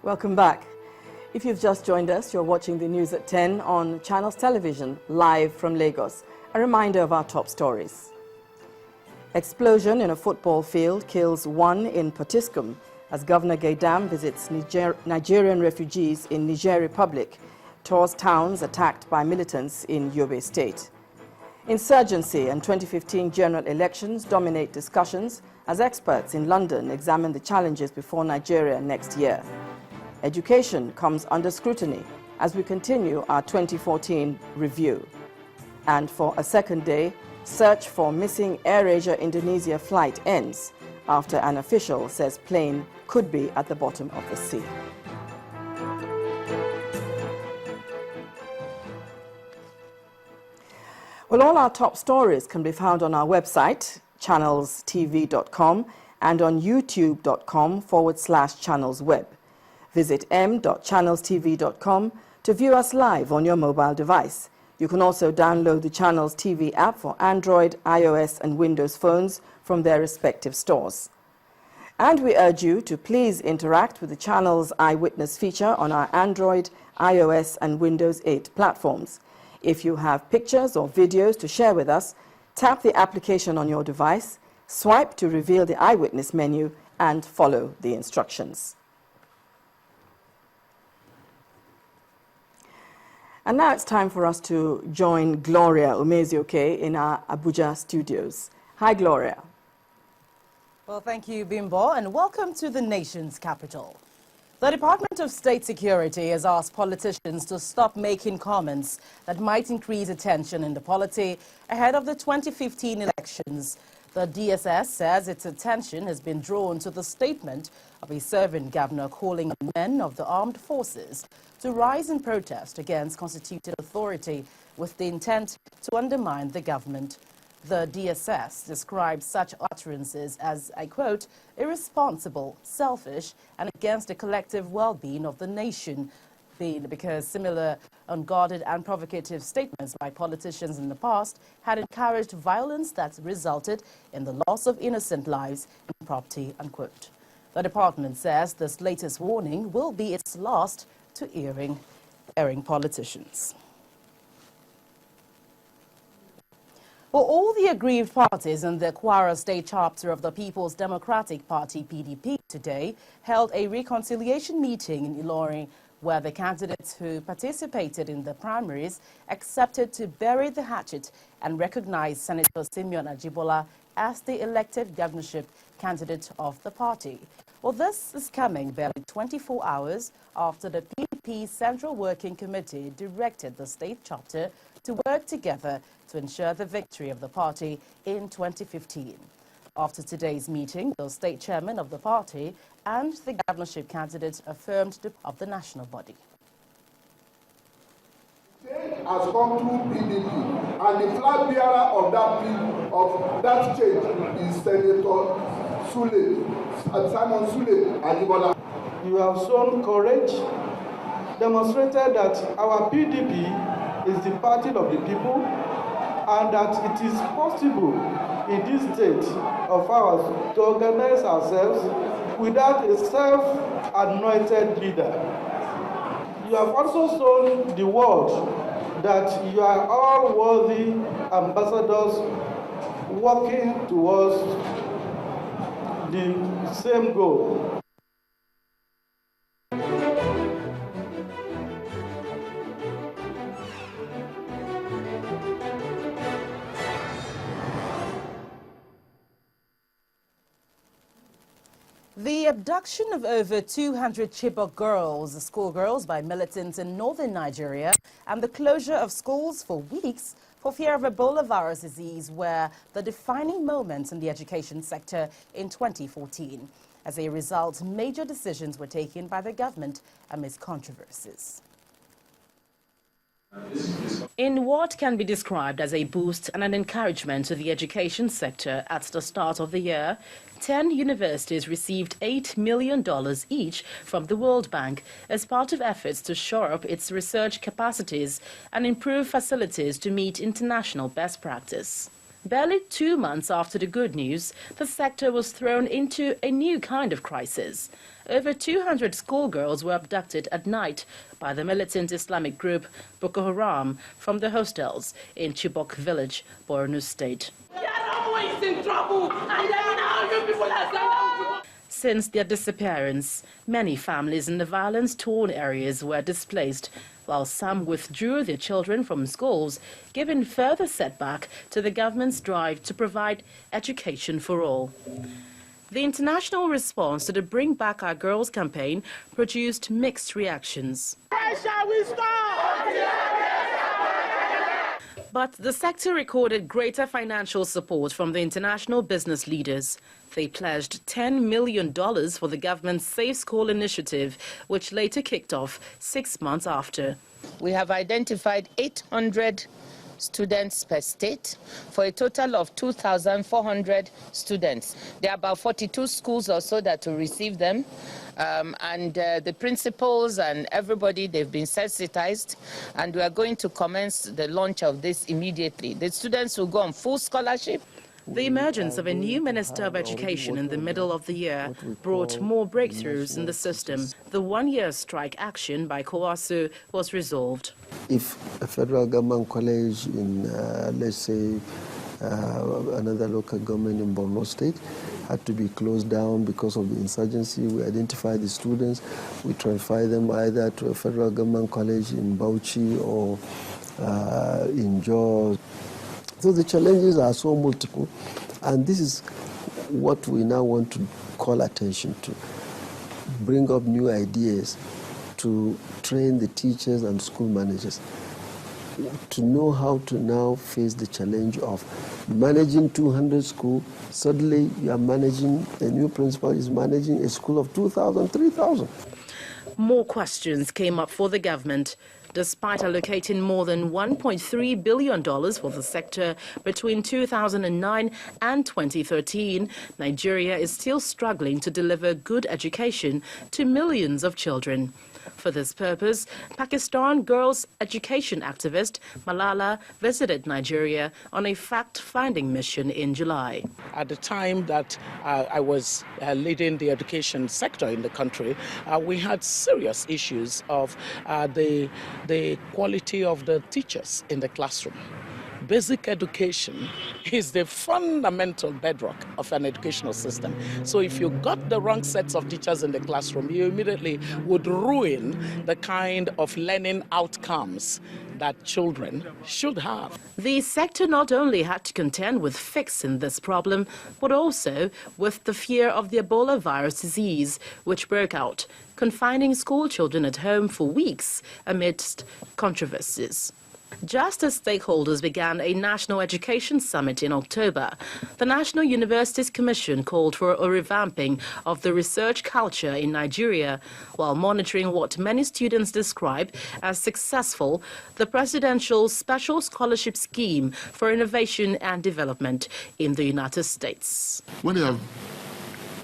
Welcome back. If you've just joined us, you're watching the news at 10 on Channels Television, live from Lagos. A reminder of our top stories. Explosion in a football field kills one in Potiskum as Governor Gaidam visits Nigerian refugees in Niger Republic, tours towns attacked by militants in Yobe State. Insurgency and 2015 general elections dominate discussions as experts in London examine the challenges before Nigeria next year. Education comes under scrutiny as we continue our 2014 review. And for a second day, search for missing AirAsia Indonesia flight ends after an official says plane could be at the bottom of the sea. Well, all our top stories can be found on our website, channelstv.com, and on youtube.com/channelsweb. Visit m.channelstv.com to view us live on your mobile device. You can also download the Channels TV app for Android, iOS, and Windows phones from their respective stores. And we urge you to please interact with the Channels Eyewitness feature on our Android, iOS, and Windows 8 platforms. If you have pictures or videos to share with us, tap the application on your device, swipe to reveal the Eyewitness menu, and follow the instructions. And now it's time for us to join Gloria Umezioke in our Abuja studios. Hi, Gloria. Well, thank you, Bimbo, and welcome to the nation's capital. The Department of State Security has asked politicians to stop making comments that might increase attention in the polity ahead of the 2015 elections. The DSS says its attention has been drawn to the statement of a serving governor calling on men of the armed forces to rise in protest against constituted authority with the intent to undermine the government. The DSS describes such utterances as, I quote, irresponsible, selfish, and against the collective well-being of the nation, because similar unguarded and provocative statements by politicians in the past had encouraged violence that resulted in the loss of innocent lives and property, unquote. The department says this latest warning will be its last to erring politicians. Well, all the aggrieved parties in the Kwara State chapter of the People's Democratic Party, PDP, today held a reconciliation meeting in Ilorin, where the candidates who participated in the primaries accepted to bury the hatchet and recognize Senator Simeon Ajibola as the elected governorship candidate of the party. Well, this is coming barely 24 hours after the PDP Central Working Committee directed the state chapter to work together to ensure the victory of the party in 2015. After today's meeting, the state chairman of the party and the governorship candidate affirmed of the national body. Change has come through PDP, and the flag bearer of that change is Senator Simon Sule Ajibola. You have shown courage, demonstrated that our PDP is the party of the people, and that it is possible in this state of ours to organize ourselves without a self-anointed leader. You have also shown the world that you are all worthy ambassadors working towards the same goal. The abduction of over 200 Chibok girls, schoolgirls, by militants in northern Nigeria, and the closure of schools for weeks for fear of Ebola virus disease were the defining moments in the education sector in 2014. As a result, major decisions were taken by the government amidst controversies. In what can be described as a boost and an encouragement to the education sector at the start of the year, 10 universities received $8 million each from the World Bank as part of efforts to shore up its research capacities and improve facilities to meet international best practice. Barely 2 months after the good news, the sector was thrown into a new kind of crisis. Over 200 schoolgirls were abducted at night by the militant Islamic group Boko Haram from the hostels in Chibok village, Borno State. Since their disappearance, many families in the violence-torn areas were displaced, while some withdrew their children from schools, giving further setback to the government's drive to provide education for all. The international response to the Bring Back Our Girls campaign produced mixed reactions. Why shall we stop? But the sector recorded greater financial support from the international business leaders. They pledged $10 million for the government's Safe School initiative, which later kicked off 6 months after. We have identified 800 students per state for a total of 2,400 students. There are about 42 schools or so that will receive them. The principals and everybody, they've been sensitized, and we are going to commence the launch of this immediately. The students will go on full scholarship. The emergence of a new Minister of Education in the middle of the year brought more breakthroughs in the system. The one-year strike action by COASU was resolved. If a federal government college in, let's say, another local government in Borno State had to be closed down because of the insurgency, we identify the students, we transfer them either to a federal government college in Bauchi or in Jos. So the challenges are so multiple, and this is what we now want to call attention to. Bring up new ideas to train the teachers and school managers to know how to now face the challenge of managing 200 schools. Suddenly you are managing, a new principal is managing a school of 2,000, 3,000. More questions came up for the government. Despite allocating more than $1.3 billion for the sector between 2009 and 2013, Nigeria is still struggling to deliver good education to millions of children. For this purpose, Pakistan girls education activist Malala visited Nigeria on a fact-finding mission in July. At the time that I was leading the education sector in the country, we had serious issues of the quality of the teachers in the classroom. Basic education is the fundamental bedrock of an educational system. So if you got the wrong sets of teachers in the classroom, you immediately would ruin the kind of learning outcomes that children should have. The sector not only had to contend with fixing this problem, but also with the fear of the Ebola virus disease, which broke out, confining school children at home for weeks amidst controversies. Just as stakeholders began a national education summit in October, the National Universities Commission called for a revamping of the research culture in Nigeria, while monitoring what many students describe as successful, the Presidential Special Scholarship Scheme for Innovation and Development in the United States. When they have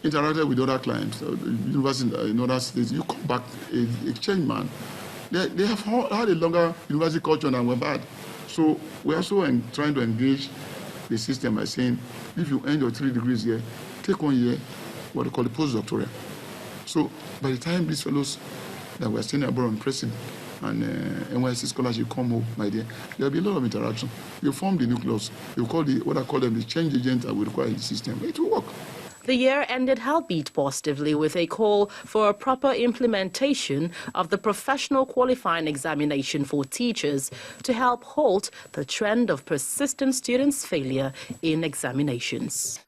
interacted with other clients, the university in other states, you come back a change man. They have had a longer university culture than we've had. So we're also trying to engage the system by saying, if you earn your 3 degrees here, take 1 year, what they call the postdoctoral. So by the time these fellows that we're staying abroad and pressing and NYC scholarship come home, my dear, there'll be a lot of interaction. You form the nucleus. You call what I call them the change agent that will require in the system. It will work. The year ended heartbeat positively with a call for a proper implementation of the professional qualifying examination for teachers to help halt the trend of persistent students' failure in examinations.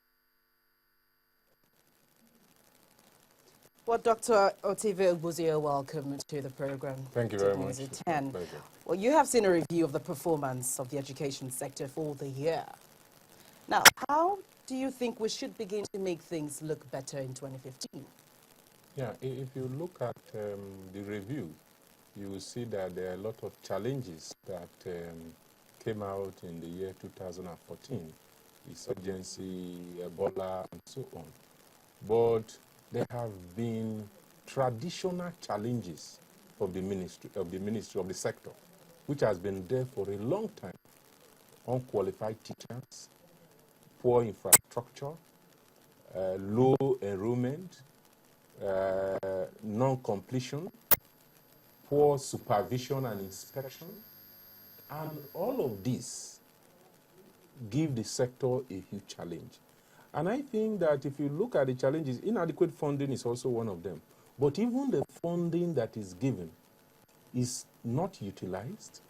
Well, Dr. Otive Ogbuzio, welcome to the program. Thank you very much. Well, you have seen a review of the performance of the education sector for the year. Now, how do you think we should begin to make things look better in 2015? Yeah, if you look at the review, you will see that there are a lot of challenges that came out in the year 2014, insurgency, Ebola, and so on. But there have been traditional challenges of the ministry, of the sector, which has been there for a long time. Unqualified teachers, poor infrastructure, low enrollment, non-completion, poor supervision and inspection, and all of this give the sector a huge challenge. And I think that if you look at the challenges, inadequate funding is also one of them. But even the funding that is given is not utilized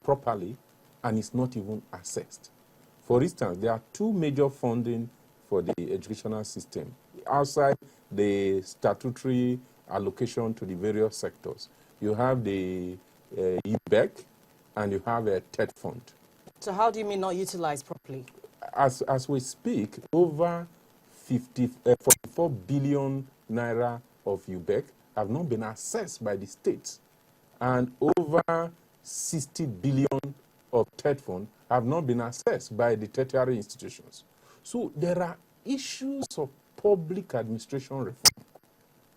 properly and is not even assessed. For instance, there are two major funding for the educational system outside the statutory allocation to the various sectors. You have the UBEC and you have a TED fund. So how do you mean not utilized properly? As we speak, over 44 billion naira of UBEC have not been assessed by the states, and over 60 billion of TED fund have not been assessed by the tertiary institutions. So there are issues of public administration reform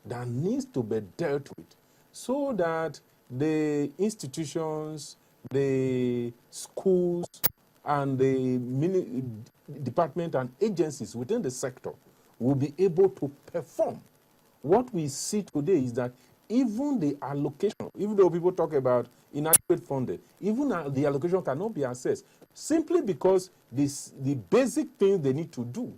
that needs to be dealt with so that the institutions, the schools, and the department and agencies within the sector will be able to perform. What we see today is that even the allocation, even though people talk about inadequate funding, even the allocation cannot be assessed simply because the basic things they need to do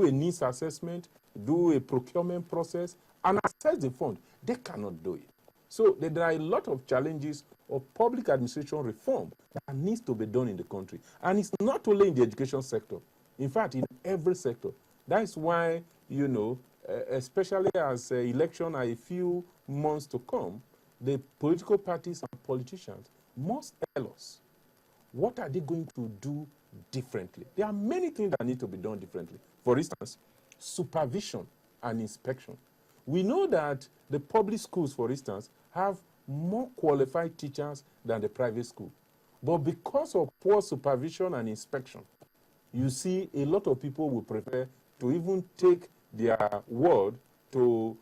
a needs assessment, do a procurement process, and assess the fund, they cannot do it. So there are a lot of challenges of public administration reform that needs to be done in the country. And it's not only in the education sector. In fact, in every sector. That is why, you know, especially as election are a few months to come, the political parties and politicians must tell us what are they going to do differently. There are many things that need to be done differently. For instance, supervision and inspection. We know that the public schools, for instance, have more qualified teachers than the private school. But because of poor supervision and inspection, you see a lot of people will prefer to even take their word to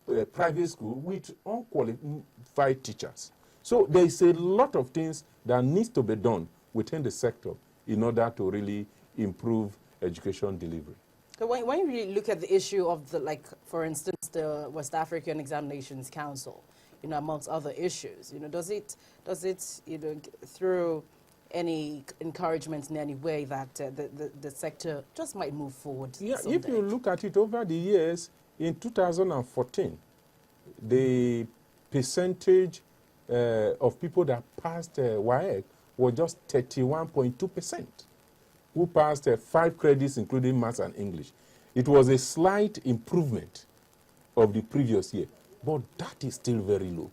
a private school with unqualified teachers. So there is a lot of things that needs to be done within the sector in order to really improve education delivery. So when you really look at the issue of the, like, for instance, the West African Examinations Council, you know, amongst other issues, you know, does it, you know, through any encouragement in any way that the sector just might move forward? Yeah, someday? if you look at it over the years, in 2014, the percentage of people that passed WAEC was just 31.2%, who passed 5 credits, including Maths and English. It was a slight improvement of the previous year, but that is still very low.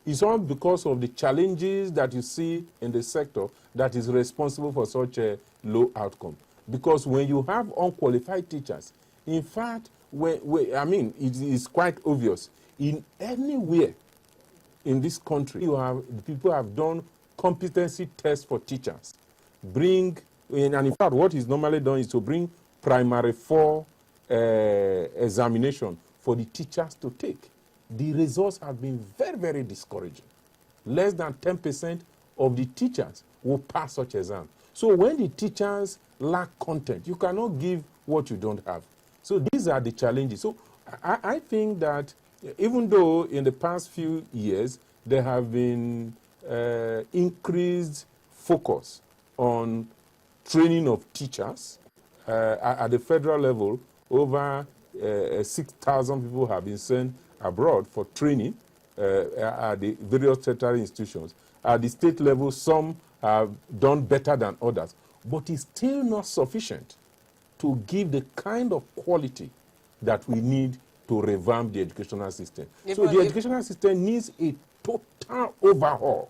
It's all because of the challenges that you see in the sector that is responsible for such a low outcome. Because when you have unqualified teachers, in fact, I mean, it is quite obvious. In anywhere in this country, people have done competency tests for teachers. And in fact, what is normally done is to bring primary 4 examination for the teachers to take. The results have been very, very discouraging. Less than 10% of the teachers will pass such exam. So when the teachers lack content, you cannot give what you don't have. So these are the challenges. So I think that even though in the past few years there have been increased focus on training of teachers at the federal level, over 6,000 people have been sent abroad for training at the various tertiary institutions. At the state level, some have done better than others, but it's still not sufficient to give the kind of quality that we need to revamp the educational system. So the educational system needs a total overhaul,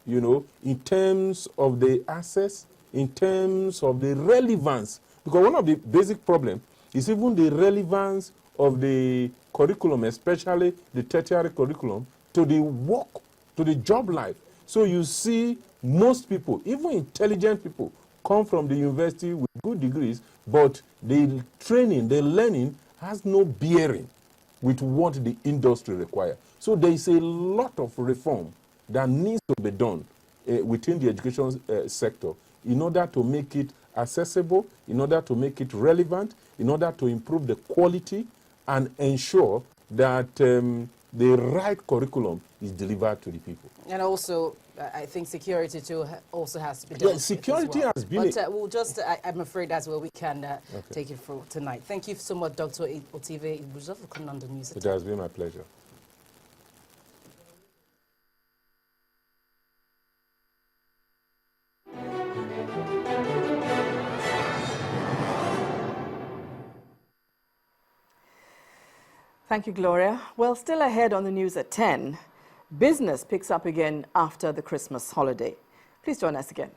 you know, in terms of the access, in terms of the relevance. Because one of the basic problems is even the relevance of the curriculum, especially the tertiary curriculum, to the work, to the job life. So you see most people, even intelligent people, come from the university with good degrees, but the training, the learning has no bearing with what the industry requires. So there is a lot of reform that needs to be done within the education sector in order to make it accessible, in order to make it relevant, in order to improve the quality and ensure that the right curriculum is delivered to the people. And also, I think security too also has to be done. Yeah, security has been. But we'll just, I'm afraid that's where we can take it through tonight. Thank you so much, Dr. Otive Ibuzo, for coming on the news. It has been my pleasure. Thank you, Gloria. Well, still ahead on the news at 10, business picks up again after the Christmas holiday. Please join us again.